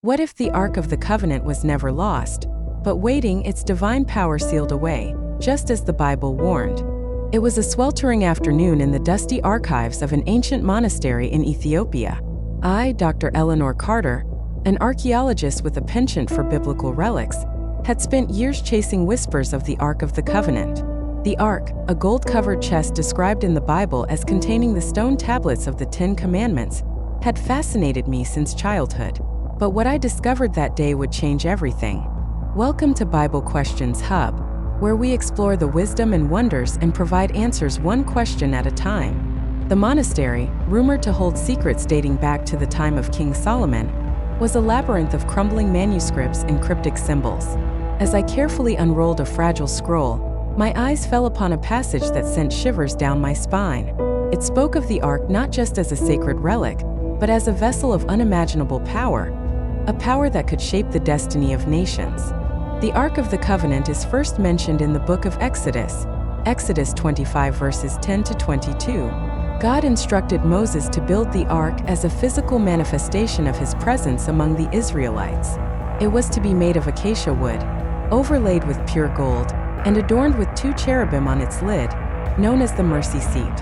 What if the Ark of the Covenant was never lost, but waiting, its divine power sealed away, just as the Bible warned? It was a sweltering afternoon in the dusty archives of an ancient monastery in Ethiopia. I, Dr. Eleanor Carter, an archaeologist with a penchant for biblical relics, had spent years chasing whispers of the Ark of the Covenant. The Ark, a gold-covered chest described in the Bible as containing the stone tablets of the Ten Commandments, had fascinated me since childhood. But what I discovered that day would change everything. Welcome to Bible Questions Hub, where we explore the wisdom and wonders and provide answers one question at a time. The monastery, rumored to hold secrets dating back to the time of King Solomon, was a labyrinth of crumbling manuscripts and cryptic symbols. As I carefully unrolled a fragile scroll, my eyes fell upon a passage that sent shivers down my spine. It spoke of the Ark not just as a sacred relic, but as a vessel of unimaginable power, a power that could shape the destiny of nations. The Ark of the Covenant is first mentioned in the book of Exodus, Exodus 25 verses 10 to 22. God instructed Moses to build the Ark as a physical manifestation of his presence among the Israelites. It was to be made of acacia wood, overlaid with pure gold, and adorned with two cherubim on its lid, known as the mercy seat.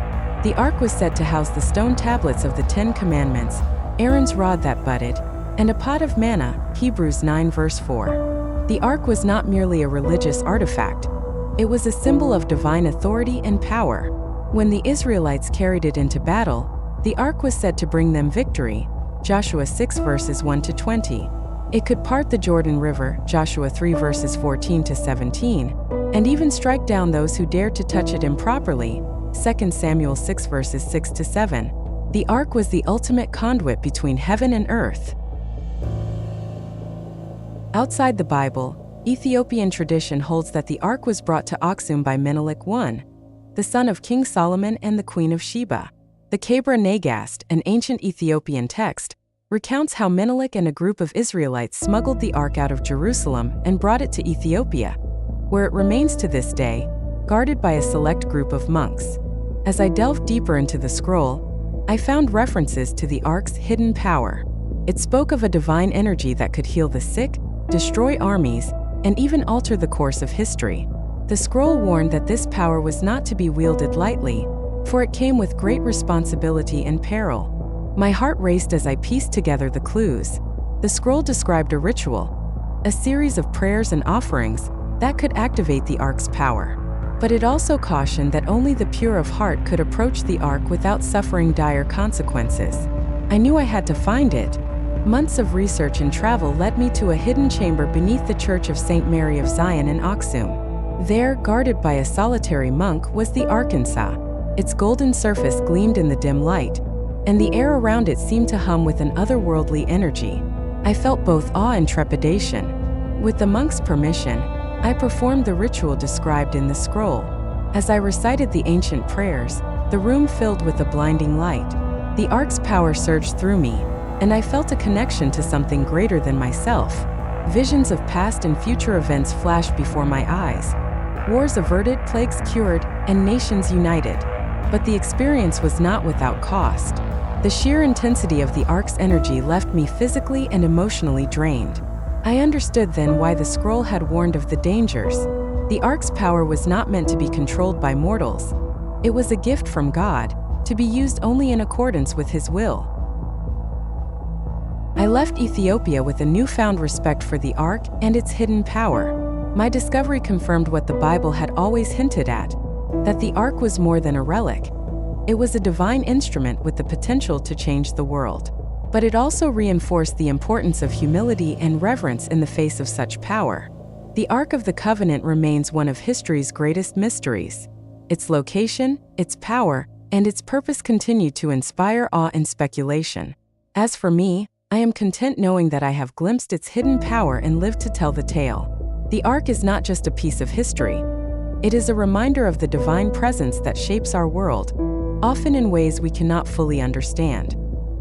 The Ark was said to house the stone tablets of the Ten Commandments, Aaron's rod that budded, and a pot of manna, Hebrews 9 verse 4. The Ark was not merely a religious artifact. It was a symbol of divine authority and power. When the Israelites carried it into battle, the Ark was said to bring them victory, Joshua 6 verses 1 to 20. It could part the Jordan River, Joshua 3 verses 14 to 17, and even strike down those who dared to touch it improperly, 2 Samuel 6 verses 6 to 7. The Ark was the ultimate conduit between heaven and earth. Outside the Bible, Ethiopian tradition holds that the Ark was brought to Aksum by Menelik I, the son of King Solomon and the Queen of Sheba. The Kebra Nagast, an ancient Ethiopian text, recounts how Menelik and a group of Israelites smuggled the Ark out of Jerusalem and brought it to Ethiopia, where it remains to this day, guarded by a select group of monks. As I delved deeper into the scroll, I found references to the Ark's hidden power. It spoke of a divine energy that could heal the sick, destroy armies, and even alter the course of history. The scroll warned that this power was not to be wielded lightly, for it came with great responsibility and peril. My heart raced as I pieced together the clues. The scroll described a ritual, a series of prayers and offerings that could activate the Ark's power. But it also cautioned that only the pure of heart could approach the Ark without suffering dire consequences. I knew I had to find it. Months of research and travel led me to a hidden chamber beneath the Church of St. Mary of Zion in Aksum. There, guarded by a solitary monk, was the Arkansas. Its golden surface gleamed in the dim light, and the air around it seemed to hum with an otherworldly energy. I felt both awe and trepidation. With the monk's permission, I performed the ritual described in the scroll. As I recited the ancient prayers, the room filled with a blinding light. The Ark's power surged through me, and I felt a connection to something greater than myself. Visions of past and future events flashed before my eyes. Wars averted, plagues cured, and nations united. But the experience was not without cost. The sheer intensity of the Ark's energy left me physically and emotionally drained. I understood then why the scroll had warned of the dangers. The Ark's power was not meant to be controlled by mortals. It was a gift from God, to be used only in accordance with His will. I left Ethiopia with a newfound respect for the Ark and its hidden power. My discovery confirmed what the Bible had always hinted at, that the Ark was more than a relic. It was a divine instrument with the potential to change the world. But it also reinforced the importance of humility and reverence in the face of such power. The Ark of the Covenant remains one of history's greatest mysteries. Its location, its power, and its purpose continue to inspire awe and speculation. As for me, I am content knowing that I have glimpsed its hidden power and lived to tell the tale. The Ark is not just a piece of history. It is a reminder of the divine presence that shapes our world, often in ways we cannot fully understand.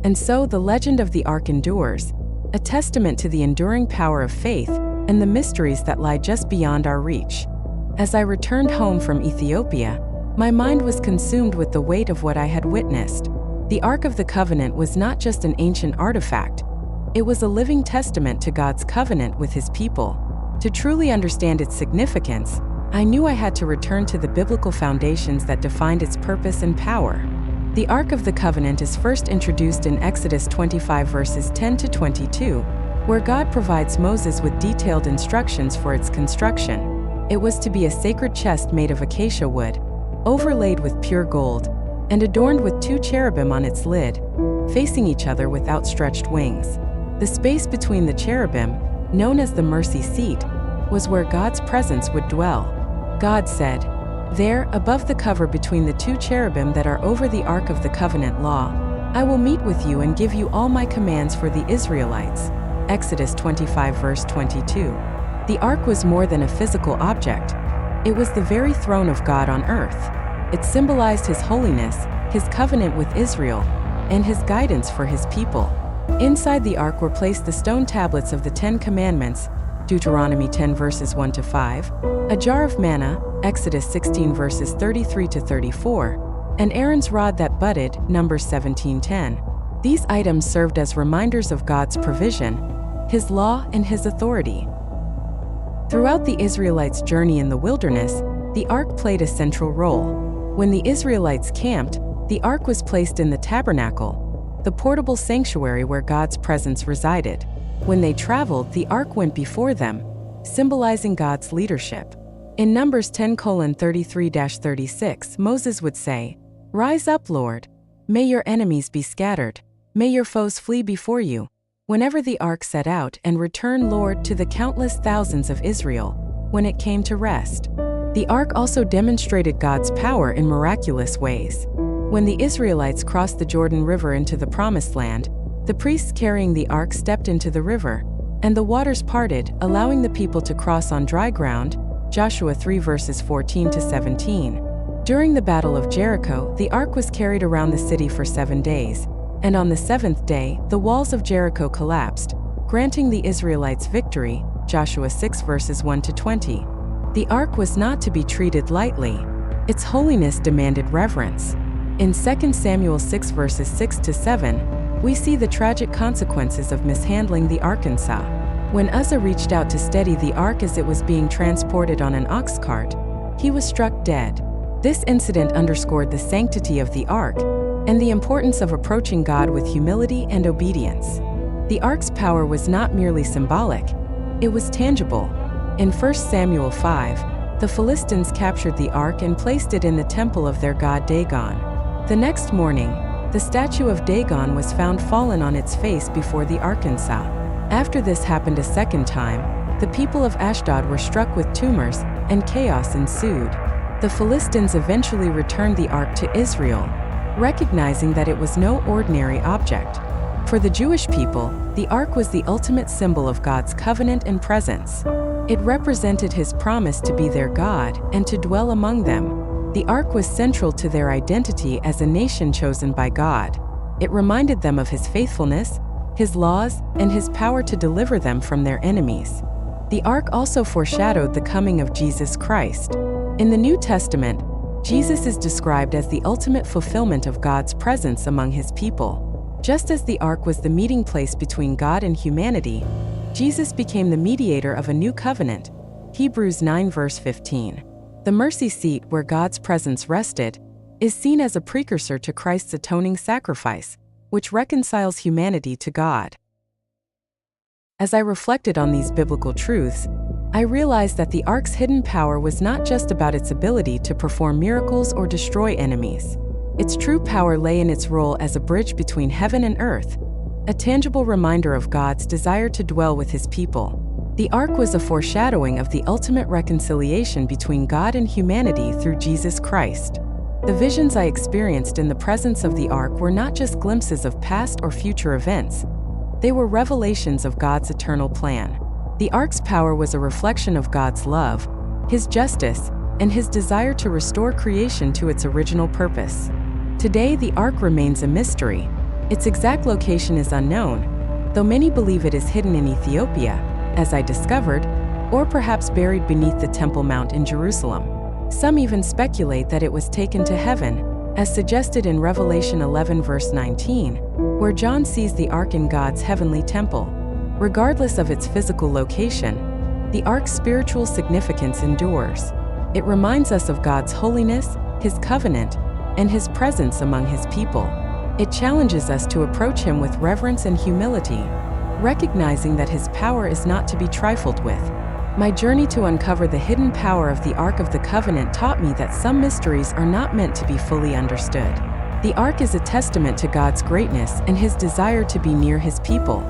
And so the legend of the Ark endures, a testament to the enduring power of faith and the mysteries that lie just beyond our reach. As I returned home from Ethiopia, my mind was consumed with the weight of what I had witnessed. The Ark of the Covenant was not just an ancient artifact. It was a living testament to God's covenant with His people. To truly understand its significance, I knew I had to return to the biblical foundations that defined its purpose and power. The Ark of the Covenant is first introduced in Exodus 25 verses 10 to 22, where God provides Moses with detailed instructions for its construction. It was to be a sacred chest made of acacia wood, overlaid with pure gold, and adorned with 2 cherubim on its lid, facing each other with outstretched wings. The space between the cherubim, known as the mercy seat, was where God's presence would dwell. God said, "There, above the cover between the 2 cherubim that are over the Ark of the Covenant law, I will meet with you and give you all my commands for the Israelites." Exodus 25 verse 22. The Ark was more than a physical object. It was the very throne of God on earth. It symbolized His holiness, His covenant with Israel, and His guidance for His people. Inside the Ark were placed the stone tablets of the 10 Commandments, Deuteronomy 10 verses 1 to 5, a jar of manna, Exodus 16 verses 33 to 34, and Aaron's rod that budded, Numbers 17:10. These items served as reminders of God's provision, His law, and His authority. Throughout the Israelites' journey in the wilderness, the Ark played a central role. When the Israelites camped, the Ark was placed in the tabernacle, the portable sanctuary where God's presence resided. When they traveled, the Ark went before them, symbolizing God's leadership. In Numbers 10:33-36, Moses would say, "Rise up, Lord. May your enemies be scattered. May your foes flee before you." Whenever the Ark set out and returned, Lord, to the countless thousands of Israel, when it came to rest. The Ark also demonstrated God's power in miraculous ways. When the Israelites crossed the Jordan River into the Promised Land, the priests carrying the Ark stepped into the river, and the waters parted, allowing the people to cross on dry ground, Joshua 3 verses 14 to 17. During the Battle of Jericho, the Ark was carried around the city for 7 days, and on the 7th day, the walls of Jericho collapsed, granting the Israelites victory, Joshua 6 verses 1 to 20. The Ark was not to be treated lightly. Its holiness demanded reverence. In 2 Samuel 6 verses 6 to 7, we see the tragic consequences of mishandling the Arkansas. When Uzzah reached out to steady the Ark as it was being transported on an ox cart, he was struck dead. This incident underscored the sanctity of the Ark and the importance of approaching God with humility and obedience. The Ark's power was not merely symbolic, it was tangible. In 1 Samuel 5, the Philistines captured the Ark and placed it in the temple of their god Dagon. The next morning, the statue of Dagon was found fallen on its face before the Arkansas. After this happened a second time, the people of Ashdod were struck with tumors, and chaos ensued. The Philistines eventually returned the Ark to Israel, recognizing that it was no ordinary object. For the Jewish people, the Ark was the ultimate symbol of God's covenant and presence. It represented His promise to be their God and to dwell among them. The Ark was central to their identity as a nation chosen by God. It reminded them of His faithfulness, His laws, and His power to deliver them from their enemies. The Ark also foreshadowed the coming of Jesus Christ. In the New Testament, Jesus is described as the ultimate fulfillment of God's presence among His people. Just as the Ark was the meeting place between God and humanity, Jesus became the mediator of a new covenant. Hebrews 9 verse 15. The mercy seat where God's presence rested is seen as a precursor to Christ's atoning sacrifice, which reconciles humanity to God. As I reflected on these biblical truths, I realized that the Ark's hidden power was not just about its ability to perform miracles or destroy enemies. Its true power lay in its role as a bridge between heaven and earth, a tangible reminder of God's desire to dwell with His people. The Ark was a foreshadowing of the ultimate reconciliation between God and humanity through Jesus Christ. The visions I experienced in the presence of the Ark were not just glimpses of past or future events. They were revelations of God's eternal plan. The Ark's power was a reflection of God's love, His justice, and His desire to restore creation to its original purpose. Today, the Ark remains a mystery. Its exact location is unknown, though many believe it is hidden in Ethiopia, as I discovered, or perhaps buried beneath the Temple Mount in Jerusalem. Some even speculate that it was taken to heaven, as suggested in Revelation 11 verse 19, where John sees the ark in God's heavenly temple. Regardless of its physical location, the ark's spiritual significance endures. It reminds us of God's holiness, His covenant, and His presence among His people. It challenges us to approach Him with reverence and humility, recognizing that His power is not to be trifled with. My journey to uncover the hidden power of the Ark of the Covenant taught me that some mysteries are not meant to be fully understood. The Ark is a testament to God's greatness and His desire to be near His people.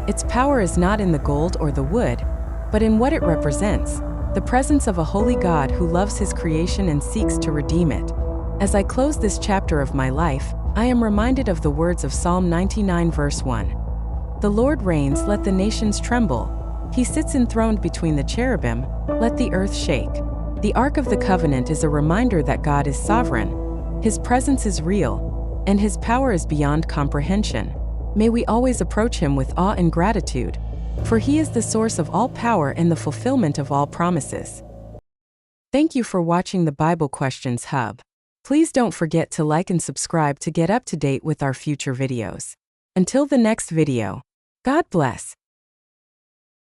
Its power is not in the gold or the wood, but in what it represents, the presence of a holy God who loves His creation and seeks to redeem it. As I close this chapter of my life, I am reminded of the words of Psalm 99 verse 1. The Lord reigns, let the nations tremble. He sits enthroned between the cherubim, let the earth shake. The Ark of the Covenant is a reminder that God is sovereign, His presence is real, and His power is beyond comprehension. May we always approach Him with awe and gratitude, for He is the source of all power and the fulfillment of all promises. Thank you for watching the Bible Questions Hub. Please don't forget to like and subscribe to get up to date with our future videos. Until the next video, God bless.